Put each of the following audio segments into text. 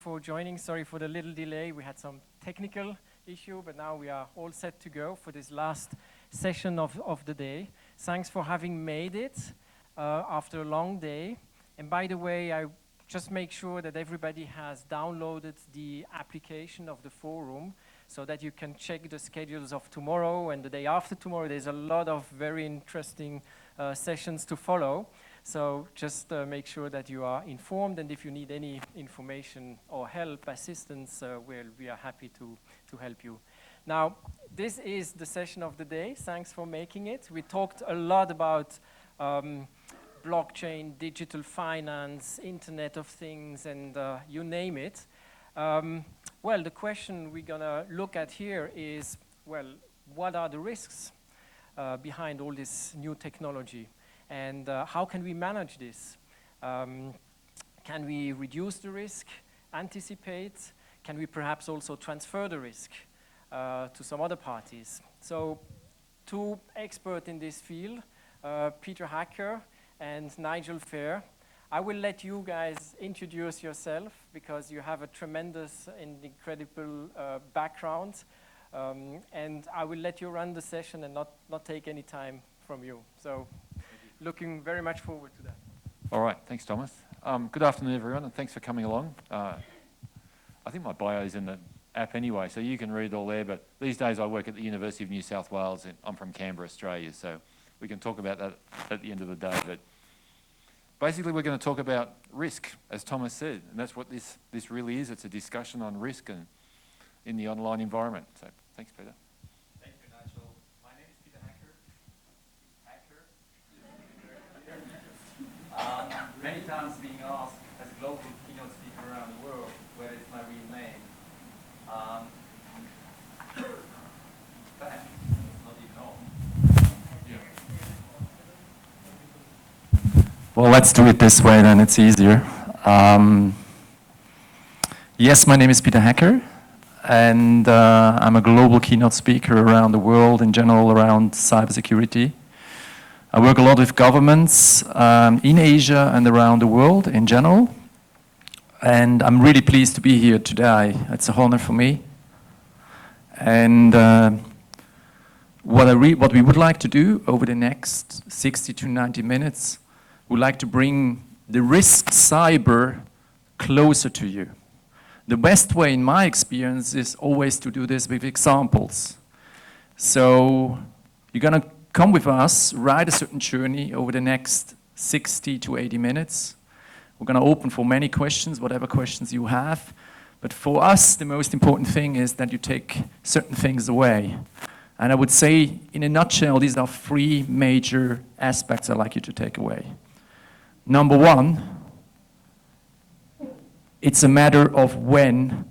for joining. Sorry for the little delay. We had some technical issue, but now we are all set to go for this last session of the day. Thanks for having made it after a long day. And by the way, I just make sure that everybody has downloaded the application of the forum so that you can check the schedules of tomorrow and the day after tomorrow. There's a lot of very interesting sessions to follow. So just make sure that you are informed, and if you need any information or help, assistance, we are happy to help you. Now, this is the session of the day. Thanks for making it. We talked a lot about blockchain, digital finance, Internet of Things, and you name it. Well, the question we're gonna look at here is, well, what are the risks behind all this new technology? And how can we manage this? Can we reduce the risk, anticipate? Can we perhaps also transfer the risk to some other parties? So two experts in this field, Peter Hacker and Nigel Fair. I will let you guys introduce yourself because you have a tremendous and incredible background. And I will let you run the session and not take any time from you. So. Looking very much forward to that. All right, thanks, Thomas. Good afternoon, everyone, and thanks for coming along. I think my bio is in the app anyway, so you can read it all there, but these days I work at the University of New South Wales, and I'm from Canberra, Australia, so we can talk about that at the end of the day. But basically, we're going to talk about risk, as Thomas said, and that's what this really is. It's a discussion on risk and in the online environment. So thanks, Peter. Many times being asked as a global keynote speaker around the world, where is my real name? But it's not even on. Well, let's do it this way, then it's easier. Yes, my name is Peter Hacker, and I'm a global keynote speaker around the world, in general around cybersecurity. I work a lot with governments in Asia and around the world in general, and I'm really pleased to be here today. It's a honor for me. And what we would like to do over the next 60 to 90 minutes, we'd like to bring the risk cyber closer to you. The best way, in my experience, is always to do this with examples. So you're gonna come with us, ride a certain journey over the next 60 to 80 minutes. We're going to open for many questions, whatever questions you have. But for us, the most important thing is that you take certain things away. And I would say, in a nutshell, these are three major aspects I'd like you to take away. Number one, it's a matter of when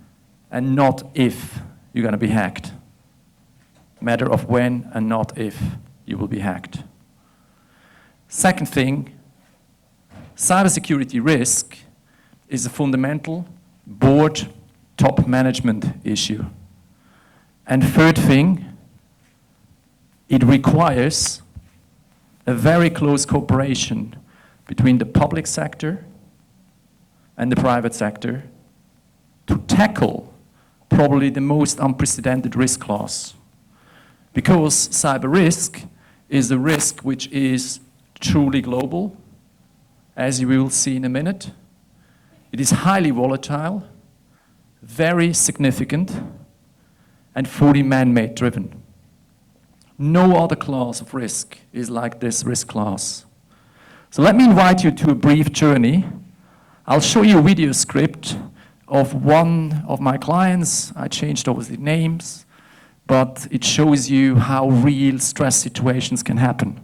and not if you're going to be hacked. Matter of when and not if you will be hacked. Second thing, cybersecurity risk is a fundamental board top management issue. And third thing, it requires a very close cooperation between the public sector and the private sector to tackle probably the most unprecedented risk class. Because cyber risk is a risk which is truly global, as you will see in a minute. It is highly volatile, very significant, and fully man-made driven. No other class of risk is like this risk class. So let me invite you to a brief journey. I'll show you a video script of one of my clients. I changed obviously names, but it shows you how real stress situations can happen.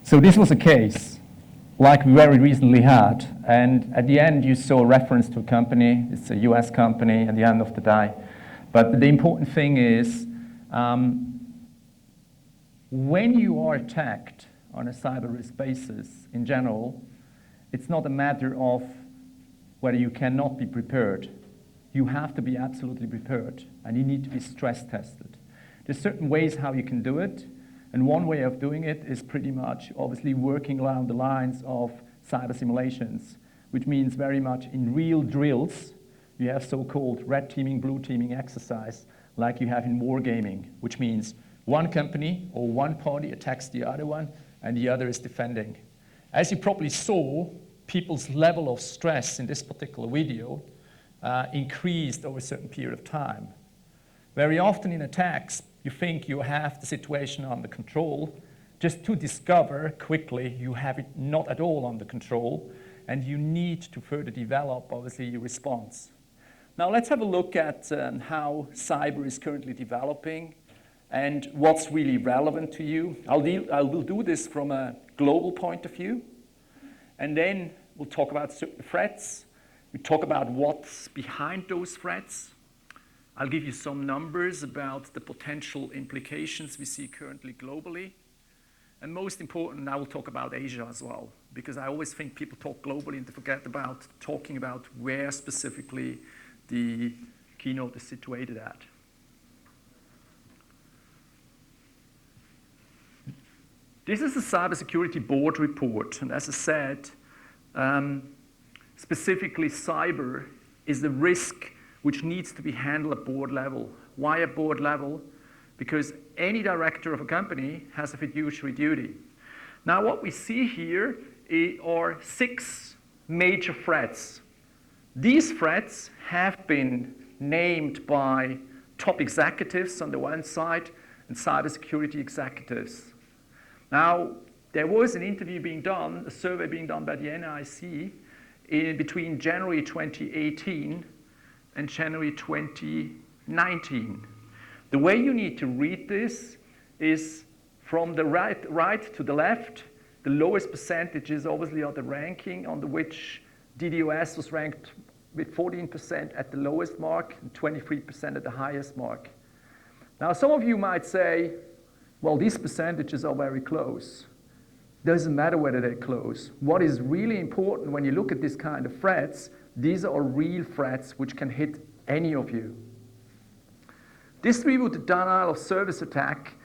So this was a case like we very recently had, and at the end you saw a reference to a company. It's a US company at the end of the day. But the important thing is, when you are attacked on a cyber risk basis in general, it's not a matter of whether you cannot be prepared. You have to be absolutely prepared, and you need to be stress tested. There's certain ways how you can do it, and one way of doing it is pretty much obviously working along the lines of cyber simulations, which means very much in real drills, you have so-called red teaming, blue teaming exercise, like you have in wargaming, which means one company or one party attacks the other one, and the other is defending. As you probably saw, people's level of stress in this particular video increased over a certain period of time. Very often in attacks, you think you have the situation under control, just to discover quickly you have it not at all under control, and you need to further develop, obviously, your response. Now let's have a look at how cyber is currently developing and what's really relevant to you. I will do this from a global point of view, and then we'll talk about certain threats. We talk about what's behind those threats. I'll give you some numbers about the potential implications we see currently globally. And most important, I will talk about Asia as well, because I always think people talk globally and they forget about talking about where specifically the keynote is situated at. This is a cybersecurity board report, and as I said, specifically cyber is the risk which needs to be handled at board level. Why at board level? Because any director of a company has a fiduciary duty. Now what we see here are 6 major threats. These threats have been named by top executives on the one side and cybersecurity executives. Now, there was an interview being done, a survey being done by the NIC between January 2018 and January 2019. The way you need to read this is from the right to the left. The lowest percentages obviously are the ranking on which DDoS was ranked with 14% at the lowest mark and 23% at the highest mark. Now, some of you might say, well, these percentages are very close. Doesn't matter whether they're close. What is really important when you look at this kind of threats, these are real threats which can hit any of you. Distributed denial of service attack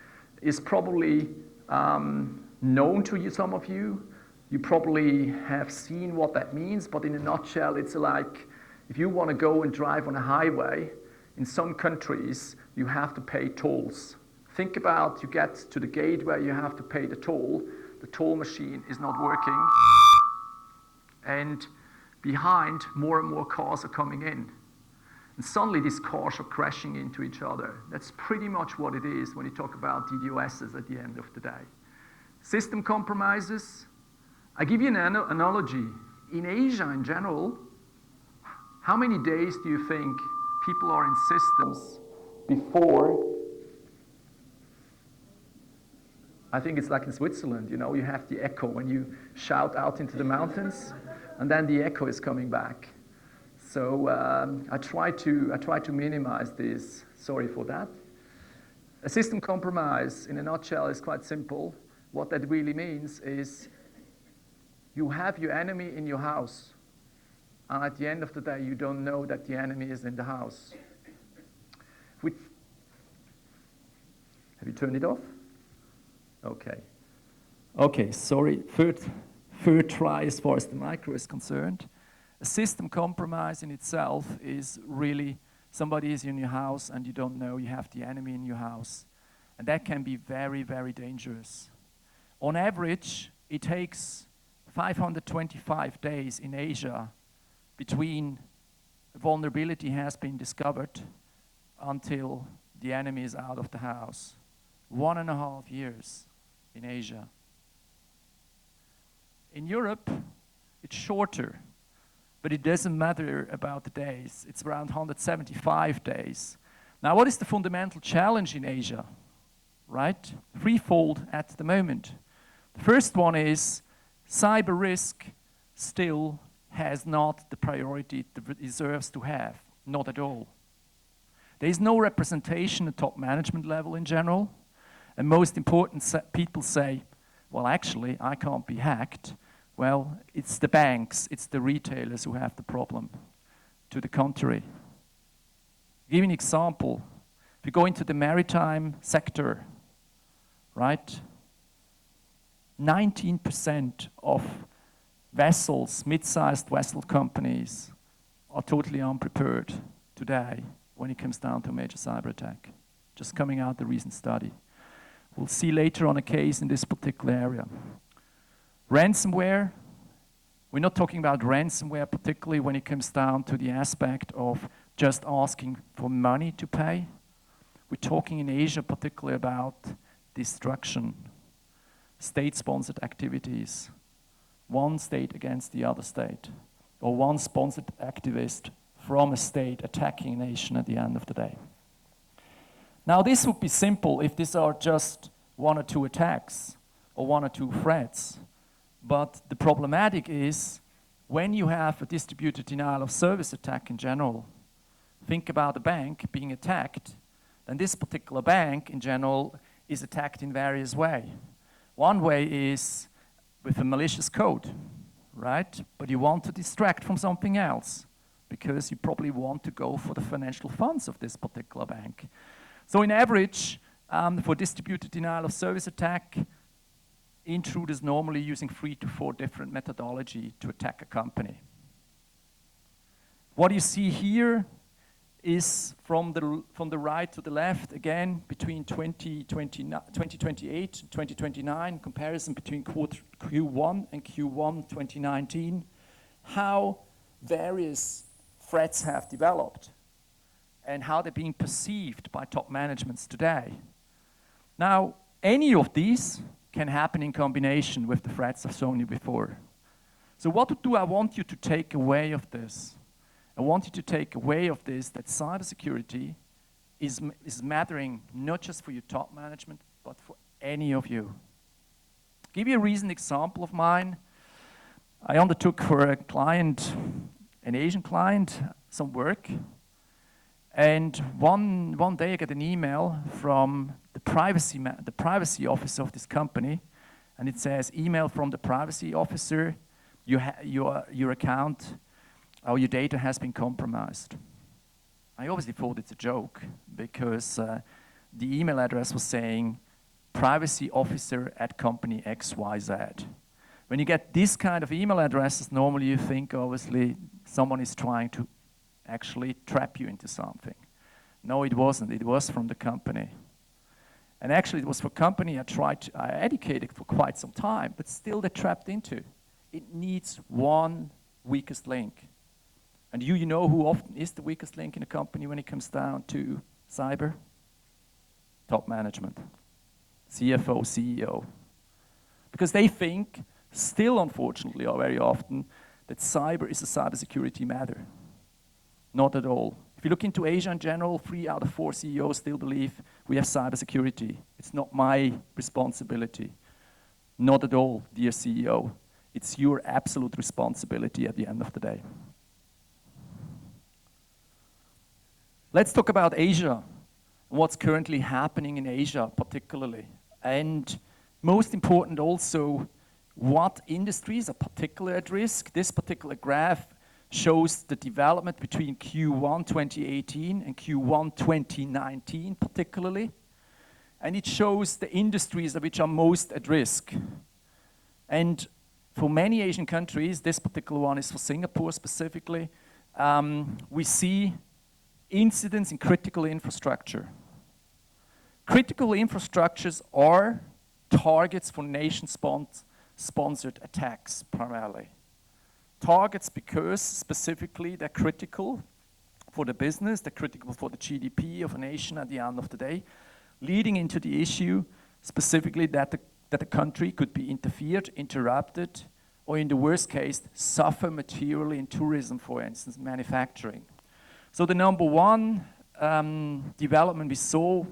is probably known to you, some of you. You probably have seen what that means, but in a nutshell, it's like if you want to go and drive on a highway, in some countries, you have to pay tolls. Think about you get to the gate where you have to pay the toll machine is not working, and behind, more and more cars are coming in. And suddenly these cars are crashing into each other. That's pretty much what it is when you talk about DDoSs at the end of the day. System compromises. I give you an analogy. In Asia in general, how many days do you think people are in systems before? I think it's like in Switzerland, you know, you have the echo when you shout out into the mountains, and then the echo is coming back. So I try to minimize this. Sorry for that. A system compromise, in a nutshell, is quite simple. What that really means is you have your enemy in your house, and at the end of the day, you don't know that the enemy is in the house. Have you turned it off? Okay. Okay, sorry. Third try as far as the micro is concerned. A system compromise in itself is really somebody is in your house and you don't know you have the enemy in your house. And that can be very, very dangerous. On average, it takes 525 days in Asia between a vulnerability has been discovered until the enemy is out of the house. 1.5 years in Asia. In Europe, it's shorter, but it doesn't matter about the days. It's around 175 days. Now, what is the fundamental challenge in Asia? Right? Threefold at the moment. The first one is cyber risk still has not the priority it deserves to have, not at all. There is no representation at top management level in general, and most important, people say, well, actually, I can't be hacked. Well, it's the banks, it's the retailers who have the problem. To the contrary. I'll give you an example. If you go into the maritime sector, right? 19% of vessels, mid-sized vessel companies, are totally unprepared today when it comes down to a major cyber attack. Just coming out the recent study. We'll see later on a case in this particular area. Ransomware, we're not talking about ransomware particularly when it comes down to the aspect of just asking for money to pay. We're talking in Asia particularly about destruction, state-sponsored activities, one state against the other state, or one sponsored activist from a state attacking a nation at the end of the day. Now this would be simple if these are just one or two attacks or one or two threats. But the problematic is when you have a distributed denial of service attack in general, think about a bank being attacked, then this particular bank in general is attacked in various ways. One way is with a malicious code, right? But you want to distract from something else because you probably want to go for the financial funds of this particular bank. So in average, for distributed denial of service attack, intruders normally using 3 to 4 different methodology to attack a company. What you see here is from the right to the left, again, between 2028 and 2029, comparison between Q1 and Q1 2019, how various threats have developed and how they're being perceived by top managements today. Now, any of these can happen in combination with the threats I've shown you before. So what do I want you to take away of this? I want you to take away of this that cybersecurity is mattering not just for your top management, but for any of you. I'll give you a recent example of mine. I undertook for a client, an Asian client, some work. And one day I get an email from the privacy officer of this company, and it says, email from the privacy officer, your account, or your data has been compromised. I obviously thought it's a joke because the email address was saying privacy officer at company XYZ. When you get this kind of email addresses, normally you think obviously someone is trying to actually trap you into something. No, it wasn't. It was from the company. And actually it was for a company I educated for quite some time, but still they're trapped into. It needs one weakest link. And you know who often is the weakest link in a company when it comes down to cyber? Top management, CFO, CEO. Because they think, still unfortunately or very often, that cyber is a cybersecurity matter. Not at all. If you look into Asia in general, 3 out of 4 CEOs still believe we have cybersecurity. It's not my responsibility. Not at all, dear CEO. It's your absolute responsibility at the end of the day. Let's talk about Asia, what's currently happening in Asia particularly. And most important also, what industries are particularly at risk. This particular graph shows the development between Q1 2018 and Q1 2019 particularly. And it shows the industries which are most at risk. And for many Asian countries, this particular one is for Singapore specifically, we see incidents in critical infrastructure. Critical infrastructures are targets for nation-sponsored attacks primarily. Targets because specifically they're critical for the business, they're critical for the GDP of a nation at the end of the day, leading into the issue specifically that the country could be interfered, interrupted, or in the worst case, suffer materially in tourism, for instance, manufacturing. So the number one development we saw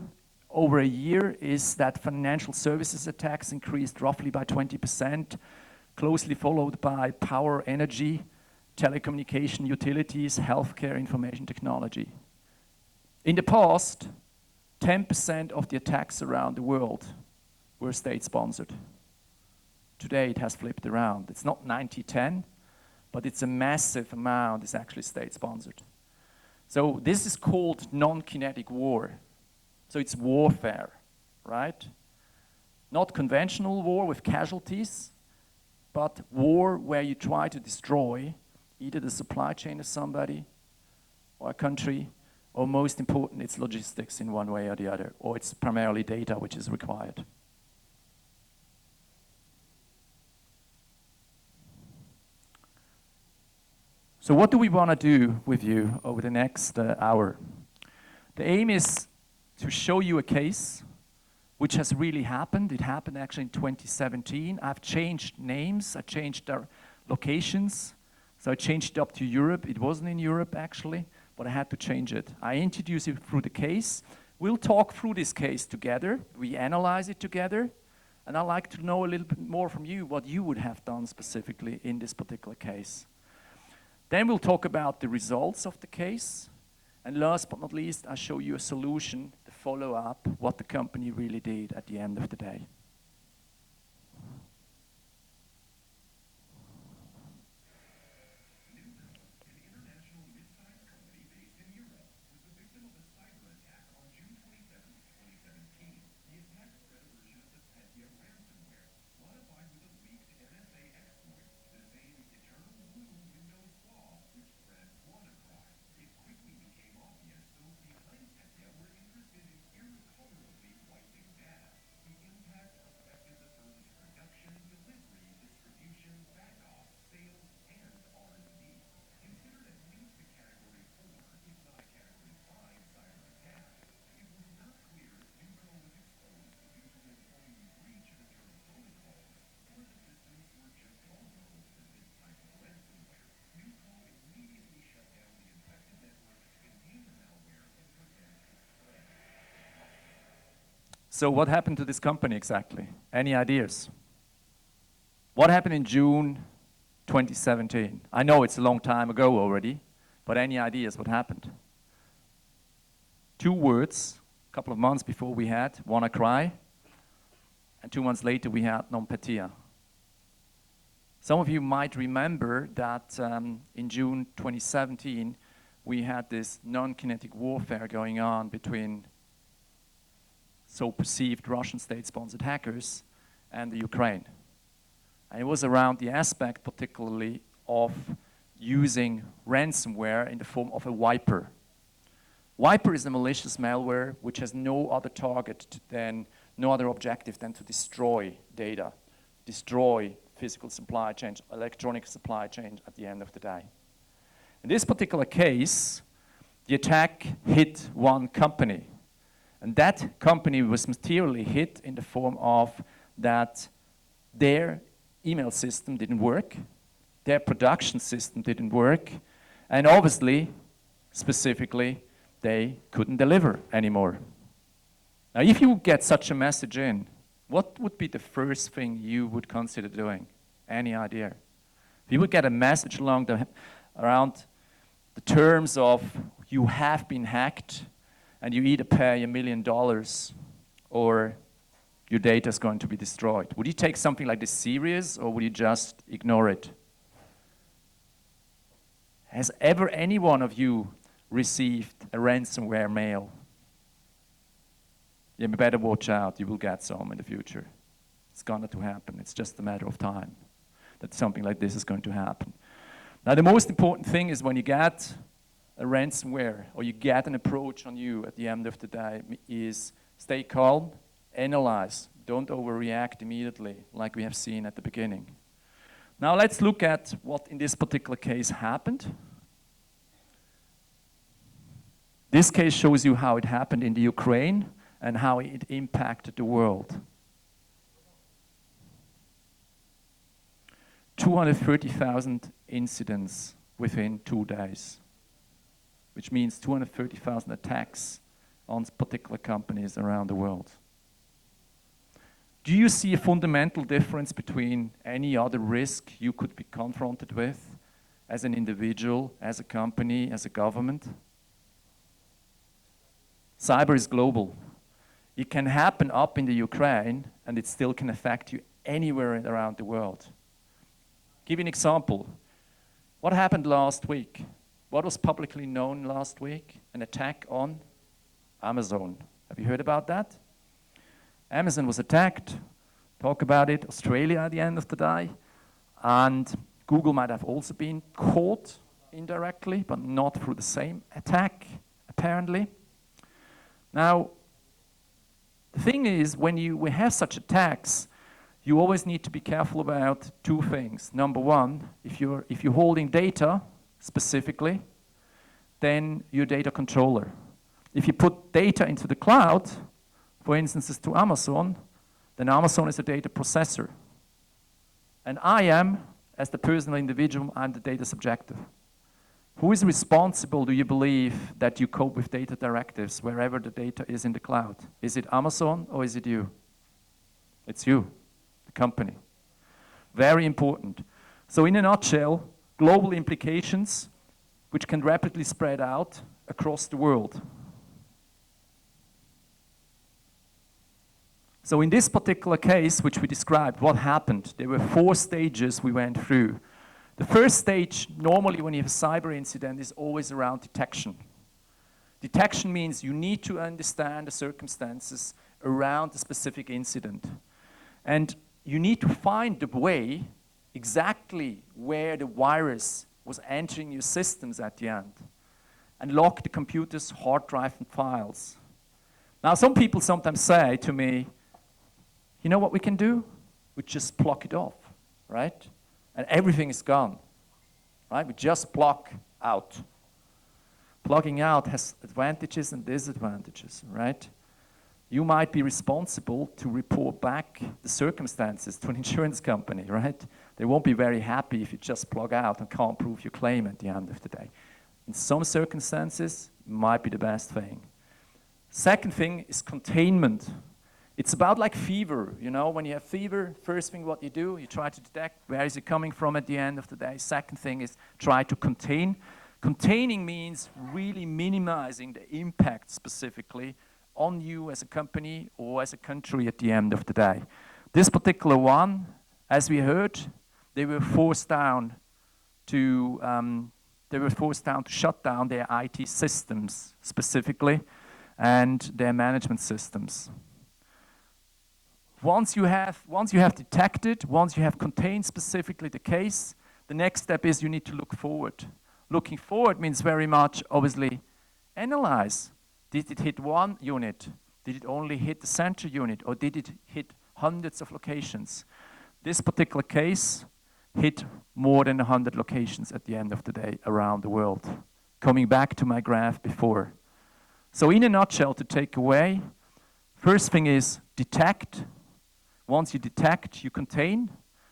over a year is that financial services attacks increased roughly by 20%, closely followed by power, energy, telecommunication, utilities, healthcare, information technology. In the past, 10% of the attacks around the world were state-sponsored. Today it has flipped around. It's not 90-10, but it's a massive amount is actually state-sponsored. So this is called non-kinetic war. So it's warfare, right? Not conventional war with casualties, but war where you try to destroy either the supply chain of somebody or a country, or most important, it's logistics in one way or the other, or it's primarily data which is required. So what do we want to do with you over the next hour? The aim is to show you a case which has really happened. It happened actually in 2017. I've changed names, I changed their locations. So I changed it up to Europe. It wasn't in Europe actually, but I had to change it. I introduce you through the case. We'll talk through this case together. We analyze it together. And I'd like to know a little bit more from you what you would have done specifically in this particular case. Then we'll talk about the results of the case. And last but not least, I'll show you a solution to follow up what the company really did at the end of the day. So what happened to this company exactly? Any ideas? What happened in June 2017? I know it's a long time ago already, but any ideas what happened? 2 words, a couple of months before we had WannaCry, and 2 months later we had NotPetya. Some of you might remember that in June 2017 we had this non-kinetic warfare going on between so perceived Russian state-sponsored hackers and the Ukraine. And it was around the aspect particularly of using ransomware in the form of a wiper. Wiper is a malicious malware which has no other target than, no other objective than to destroy data, destroy physical supply chains, electronic supply chains at the end of the day. In this particular case, the attack hit one company. And that company was materially hit in the form of that their email system didn't work, their production system didn't work, and obviously, specifically, they couldn't deliver anymore. Now, if you get such a message in, what would be the first thing you would consider doing? Any idea? If you would get a message around the terms of you have been hacked, and you either pay $1 million or your data is going to be destroyed. Would you take something like this serious or would you just ignore it? Has ever any one of you received a ransomware mail? You better watch out, you will get some in the future. It's going to happen, it's just a matter of time that something like this is going to happen. Now the most important thing is when you get a ransomware or you get an approach on you at the end of the day is stay calm, analyze, don't overreact immediately like we have seen at the beginning. Now let's look at what in this particular case happened. This case shows you how it happened in the Ukraine and how it impacted the world. 230,000 incidents within 2 days. Which means 230,000 attacks on particular companies around the world. Do you see a fundamental difference between any other risk you could be confronted with as an individual, as a company, as a government? Cyber is global. It can happen up in the Ukraine, and it still can affect you anywhere around the world. Give you an example. What happened last week? What was publicly known last week? An attack on Amazon. Have you heard about that? Amazon was attacked. Talk about it. Australia at the end of the day. And Google might have also been caught indirectly, but not through the same attack, apparently. Now, the thing is, when we have such attacks, you always need to be careful about two things. Number one, if you're holding data specifically, then you're a data controller. If you put data into the cloud, for instance, to Amazon, then Amazon is a data processor. And I am, as the personal individual, I'm the data subjective. Who is responsible, do you believe, that you cope with data directives wherever the data is in the cloud? Is it Amazon or is it you? It's you, the company. Very important. So in a nutshell, global implications which can rapidly spread out across the world. So in this particular case, which we described, what happened? There were 4 stages we went through. The first stage, normally when you have a cyber incident, is always around detection. Detection means you need to understand the circumstances around the specific incident. And you need to find the way exactly where the virus was entering your systems at the end and lock the computer's hard drive and files. Now, some people sometimes say to me, you know what we can do? We just block it off, right? And everything is gone, right? We just block out. Plugging out has advantages and disadvantages, right? You might be responsible to report back the circumstances to an insurance company, right? They won't be very happy if you just plug out and can't prove your claim at the end of the day. In some circumstances, it might be the best thing. Second thing is containment. It's about like fever, you know, when you have fever, first thing what you do, you try to detect where is it coming from at the end of the day. Second thing is try to contain. Containing means really minimizing the impact specifically on you as a company or as a country at the end of the day. This particular one, as we heard, they were forced down to shut down their IT systems specifically and their management systems. Once you have detected, once you have contained specifically the case, the next step is you need to look forward. Looking forward means very much, obviously, analyze. Did it hit one unit? Did it only hit the center unit? Or did it hit hundreds of locations? This particular case hit more than 100 locations at the end of the day around the world. Coming back to my graph before. So in a nutshell, to take away, first thing is detect. Once you detect, you contain.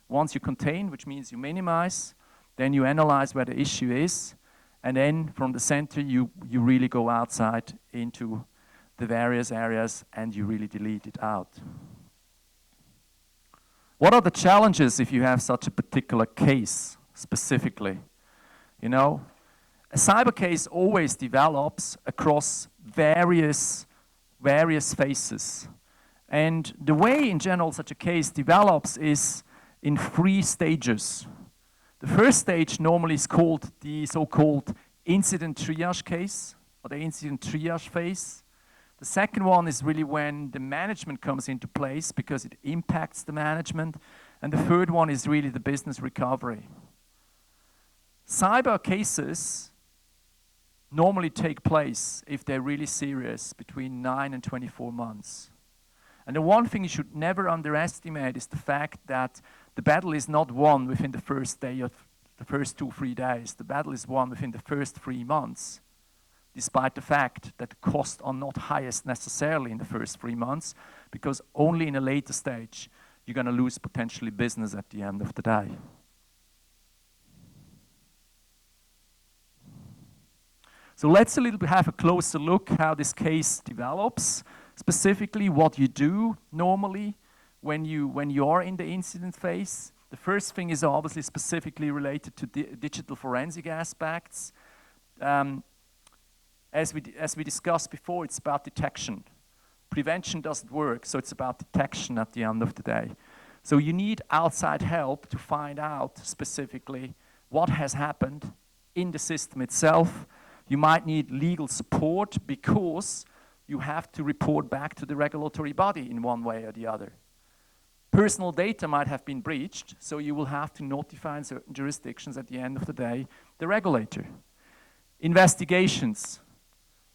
Once you contain, which means you minimize, then you analyze where the issue is, and then from the center, you really go outside into the various areas and you really delete it out. What are the challenges if you have such a particular case specifically? You know, a cyber case always develops across various phases. And the way, in general, such a case develops is in 3 stages. The first stage normally is called the so-called incident triage case, or the incident triage phase. The second one is really when the management comes into place because it impacts the management. And the third one is really the business recovery. Cyber cases normally take place, if they're really serious, between 9 and 24 months. And the one thing you should never underestimate is the fact that the battle is not won within the first day of the first 2-3 days. The battle is won within the first 3 months, despite the fact that the costs are not highest necessarily in the first 3 months, because only in a later stage you're going to lose potentially business at the end of the day. So let's have a closer look how this case develops, specifically what you do normally when you are in the incident phase. The first thing is obviously specifically related to digital forensic aspects. As we discussed before, it's about detection. Prevention doesn't work, so it's about detection at the end of the day. So you need outside help to find out specifically what has happened in the system itself. You might need legal support because you have to report back to the regulatory body in one way or the other. Personal data might have been breached, so you will have to notify in certain jurisdictions at the end of the day the regulator. Investigations.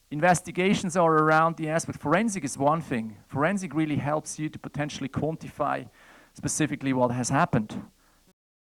Investigations are around the aspect. Forensic is one thing. Forensic really helps you to potentially quantify specifically what has happened.